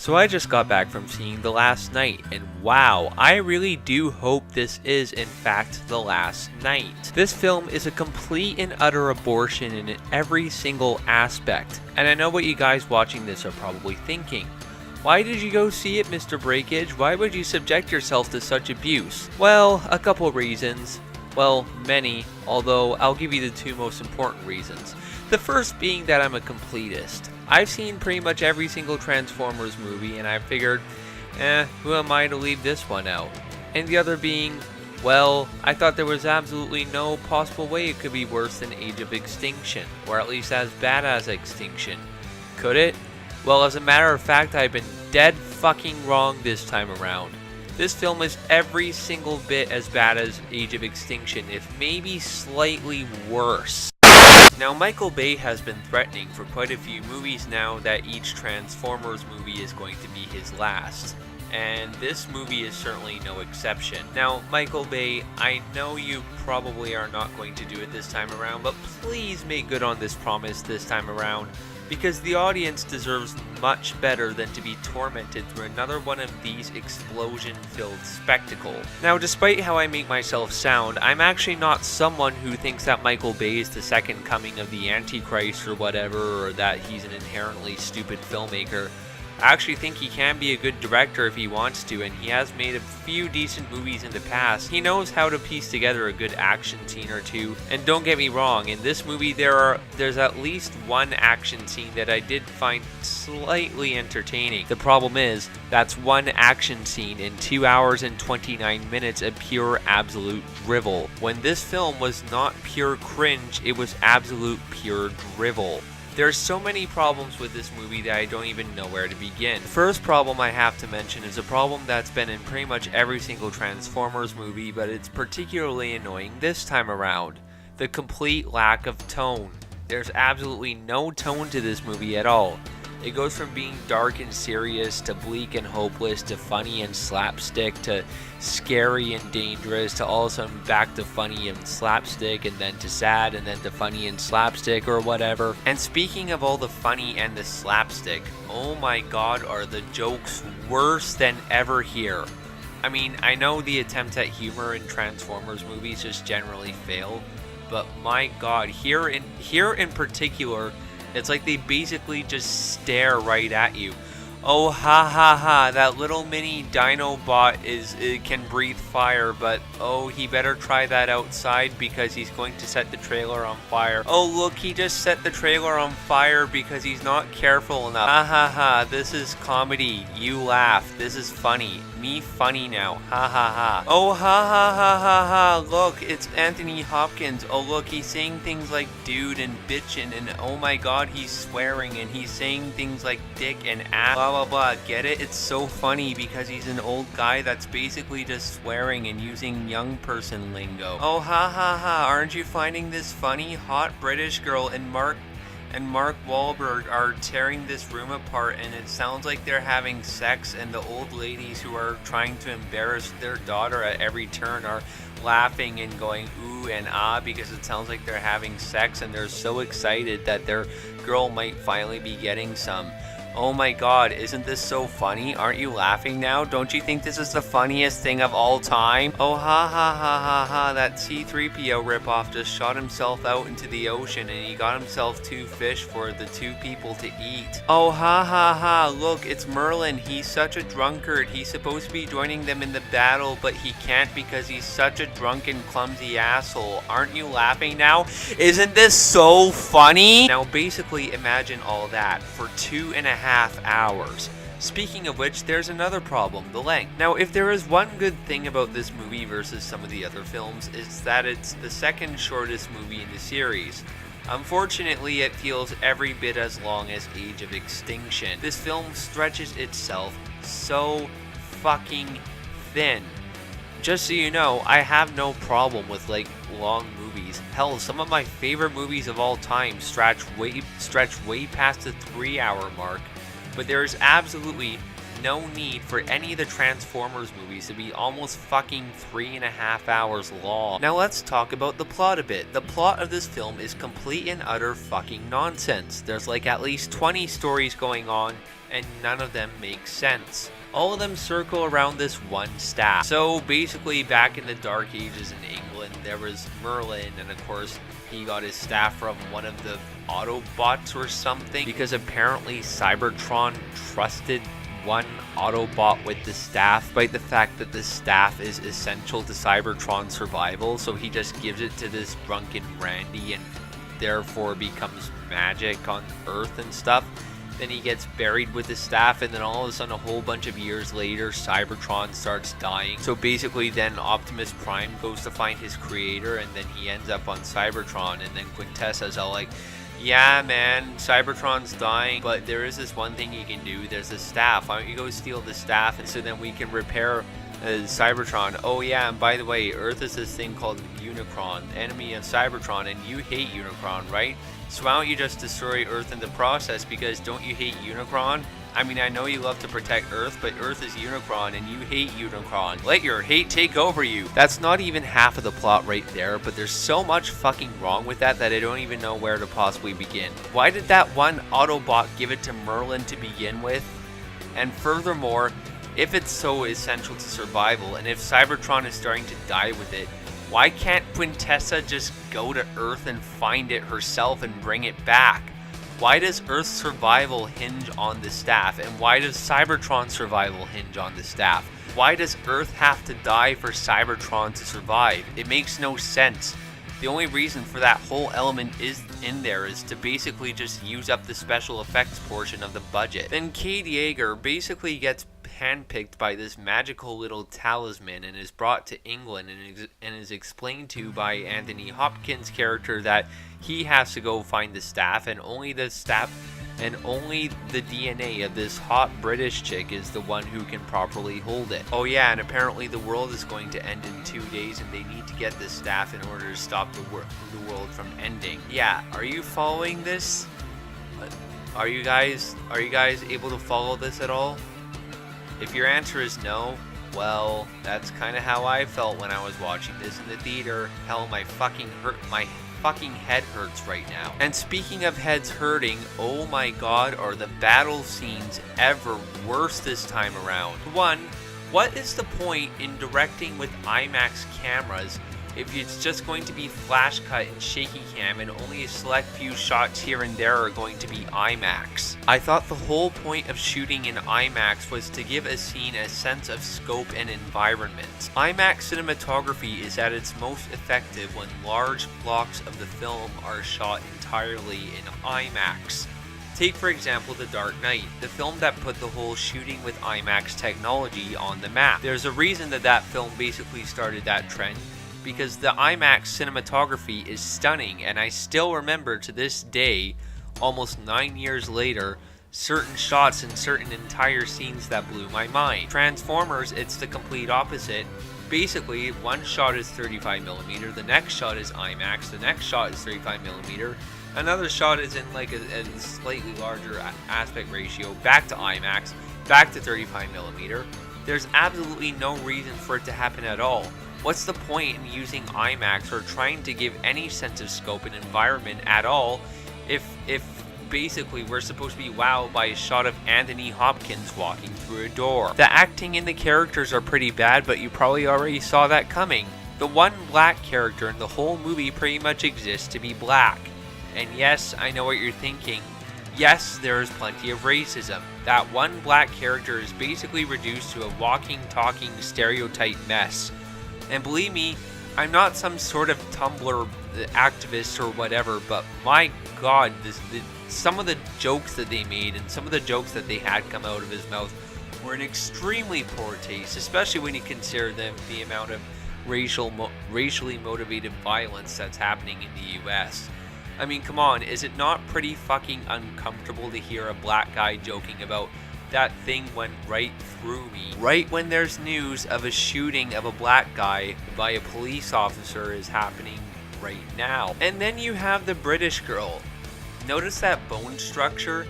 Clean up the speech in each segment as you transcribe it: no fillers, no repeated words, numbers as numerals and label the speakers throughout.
Speaker 1: So I just got back from seeing The Last Night, and wow, I really do hope this is in fact The Last Night. This film is a complete and utter abortion in every single aspect, and I know what you guys watching this are probably thinking. Why did you go see it, Mr. Breakage? Why would you subject yourself to such abuse? Well, a couple reasons. Well, many, although I'll give you the two most important reasons. The first being that I'm a completist. I've seen pretty much every single Transformers movie, and I figured, who am I to leave this one out? And the other being, well, I thought there was absolutely no possible way it could be worse than Age of Extinction, or at least as bad as Extinction. Could it? Well, as a matter of fact, I've been dead fucking wrong this time around. This film is every single bit as bad as Age of Extinction, if maybe slightly worse. Now, Michael Bay has been threatening for quite a few movies now that each Transformers movie is going to be his last. And this movie is certainly no exception. Now, Michael Bay, I know you probably are not going to do it this time around, but please make good on this promise this time around, because the audience deserves much better than to be tormented through another one of these explosion-filled spectacles. Now, despite how I make myself sound, I'm actually not someone who thinks that Michael Bay is the second coming of the Antichrist or whatever, or that he's an inherently stupid filmmaker. I actually think he can be a good director if he wants to, and he has made a few decent movies in the past. He knows how to piece together a good action scene or two, and don't get me wrong, in this movie there's at least one action scene that I did find slightly entertaining. The problem is, that's one action scene in 2 hours and 29 minutes of pure absolute drivel. When this film was not pure cringe, it was absolute pure drivel. There's so many problems with this movie that I don't even know where to begin. The first problem I have to mention is a problem that's been in pretty much every single Transformers movie, but it's particularly annoying this time around. The complete lack of tone. There's absolutely no tone to this movie at all. It goes from being dark and serious, to bleak and hopeless, to funny and slapstick, to scary and dangerous, to all of a sudden back to funny and slapstick, and then to sad, and then to funny and slapstick, or whatever. And speaking of all the funny and the slapstick, oh my god, are the jokes worse than ever here. I mean, I know the attempts at humor in Transformers movies just generally fail, but my god, here in particular, it's like they basically just stare right at you. Oh, ha ha ha, that little mini Dinobot can breathe fire, but oh, he better try that outside because he's going to set the trailer on fire. Oh, look, he just set the trailer on fire because he's not careful enough. Ha ha ha, this is comedy. You laugh. This is funny. Me funny now. Ha ha ha. Oh, ha ha ha ha ha. Look, it's Anthony Hopkins. Oh, look, he's saying things like dude and bitchin', and oh my god, he's swearing, and he's saying things like dick and ass. Blah blah blah. Get it? It's so funny because he's an old guy that's basically just swearing and using young person lingo. Oh, ha ha ha. Aren't you finding this funny? Hot British girl and Mark Wahlberg are tearing this room apart, and it sounds like they're having sex, and the old ladies who are trying to embarrass their daughter at every turn are laughing and going ooh and ah because it sounds like they're having sex, and they're so excited that their girl might finally be getting some. Oh my god, isn't this so funny? Aren't you laughing now? Don't you think this is the funniest thing of all time? Oh, ha ha ha ha ha, that C-3PO ripoff just shot himself out into the ocean, and he got himself 2 fish for the 2 people to eat. Oh, ha ha ha, look, it's Merlin. He's such a drunkard. He's supposed to be joining them in the battle, but he can't because he's such a drunken, clumsy asshole. Aren't you laughing now? Isn't this so funny? Now, basically, imagine all that for 2.5 hours. Speaking of which, there's another problem, the length. Now, if there is one good thing about this movie versus some of the other films, it's that it's the second shortest movie in the series. Unfortunately, it feels every bit as long as Age of Extinction. This film stretches itself so fucking thin. Just so you know, I have no problem with long movies. Hell, some of my favorite movies of all time stretch way past the 3-hour mark. But there is absolutely no need for any of the Transformers movies to be almost fucking 3.5 hours long. Now let's talk about the plot a bit. The plot of this film is complete and utter fucking nonsense. There's like at least 20 stories going on, and none of them make sense. All of them circle around this one staff. So basically, back in the Dark Ages in England, there was Merlin, and of course, he got his staff from one of the Autobots or something, because apparently Cybertron trusted one Autobot with the staff, despite the fact that the staff is essential to Cybertron's survival. So he just gives it to this drunken Randy, and therefore becomes magic on Earth and stuff. Then he gets buried with the staff, and then all of a sudden, a whole bunch of years later, Cybertron starts dying. So basically then Optimus Prime goes to find his creator, and then he ends up on Cybertron, and then Quintessa's all like, yeah man, Cybertron's dying, but there is this one thing you can do. There's a staff. Why don't you go steal the staff, and so then we can repair Cybertron. Oh yeah, and by the way, Earth is this thing called Unicron, enemy of Cybertron, and you hate Unicron, right? So why don't you just destroy Earth in the process, because don't you hate Unicron? I mean, I know you love to protect Earth, but Earth is Unicron and you hate Unicron. Let your hate take over you. That's not even half of the plot right there, but there's so much fucking wrong with that I don't even know where to possibly begin. Why did that one Autobot give it to Merlin to begin with? And furthermore, if it's so essential to survival, and if Cybertron is starting to die with it, why can't Quintessa just go to Earth and find it herself and bring it back? Why does Earth's survival hinge on the staff? And why does Cybertron's survival hinge on the staff? Why does Earth have to die for Cybertron to survive? It makes no sense. The only reason for that whole element is in there is to basically just use up the special effects portion of the budget. Then Cade Yeager basically gets handpicked by this magical little talisman and is brought to England, and is explained to by Anthony Hopkins' character that he has to go find the staff, and only the DNA of this hot British chick is the one who can properly hold it. Oh yeah, and apparently the world is going to end in 2 days, and they need to get this staff in order to stop the world from ending. Yeah, are you following this? Are you guys able to follow this at all? If your answer is no, well, that's kind of how I felt when I was watching this in the theater. Hell, my fucking head hurts right now. And speaking of heads hurting, oh my god, are the battle scenes ever worse this time around. One, what is the point in directing with IMAX cameras if it's just going to be flash cut and shaky cam, and only a select few shots here and there are going to be IMAX? I thought the whole point of shooting in IMAX was to give a scene a sense of scope and environment. IMAX cinematography is at its most effective when large blocks of the film are shot entirely in IMAX. Take for example The Dark Knight, the film that put the whole shooting with IMAX technology on the map. There's a reason that film basically started that trend, because the IMAX cinematography is stunning, and I still remember to this day, almost 9 years later, certain shots and certain entire scenes that blew my mind. Transformers, it's the complete opposite. Basically, one shot is 35mm, the next shot is IMAX, the next shot is 35mm, another shot is in like a slightly larger aspect ratio, back to IMAX, back to 35mm. There's absolutely no reason for it to happen at all. What's the point in using IMAX or trying to give any sense of scope and environment at all if basically we're supposed to be wowed by a shot of Anthony Hopkins walking through a door? The acting and the characters are pretty bad, but you probably already saw that coming. The one black character in the whole movie pretty much exists to be black. And yes, I know what you're thinking. Yes, there is plenty of racism. That one black character is basically reduced to a walking, talking stereotype mess. And believe me, I'm not some sort of Tumblr activist or whatever, but my god, some of the jokes that they made and some of the jokes that they had come out of his mouth were in extremely poor taste, especially when you consider the amount of racially motivated violence that's happening in the US. I mean, come on, is it not pretty fucking uncomfortable to hear a black guy joking about that thing went right through me? Right when there's news of a shooting of a black guy by a police officer is happening right now. And then you have the British girl. Notice that bone structure?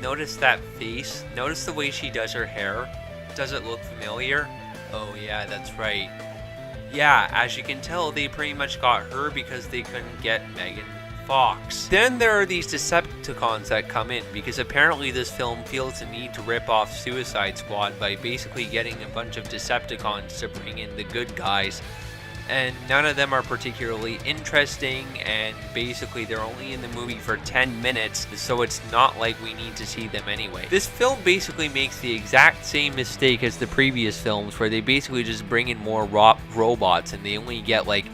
Speaker 1: Notice that face? Notice the way she does her hair? Does it look familiar? Oh yeah, that's right. Yeah, as you can tell, they pretty much got her because they couldn't get Megan Fox. Then there are these Decepticons that come in, because apparently this film feels the need to rip off Suicide Squad by basically getting a bunch of Decepticons to bring in the good guys. And none of them are particularly interesting, and basically they're only in the movie for 10 minutes, so it's not like we need to see them anyway. This film basically makes the exact same mistake as the previous films, where they basically just bring in more robots and they only get like,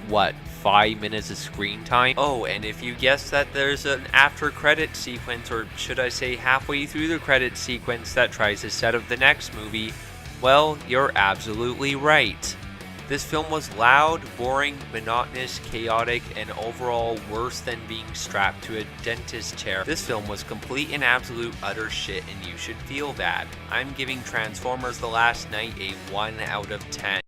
Speaker 1: what, 5 minutes of screen time? Oh, and if you guessed that there's an after credit sequence, or should I say halfway through the credit sequence, that tries to set up the next movie, well, you're absolutely right. This film was loud, boring, monotonous, chaotic, and overall worse than being strapped to a dentist chair. This film was complete and absolute utter shit, and you should feel bad. I'm giving Transformers: The Last Knight a 1 out of 10.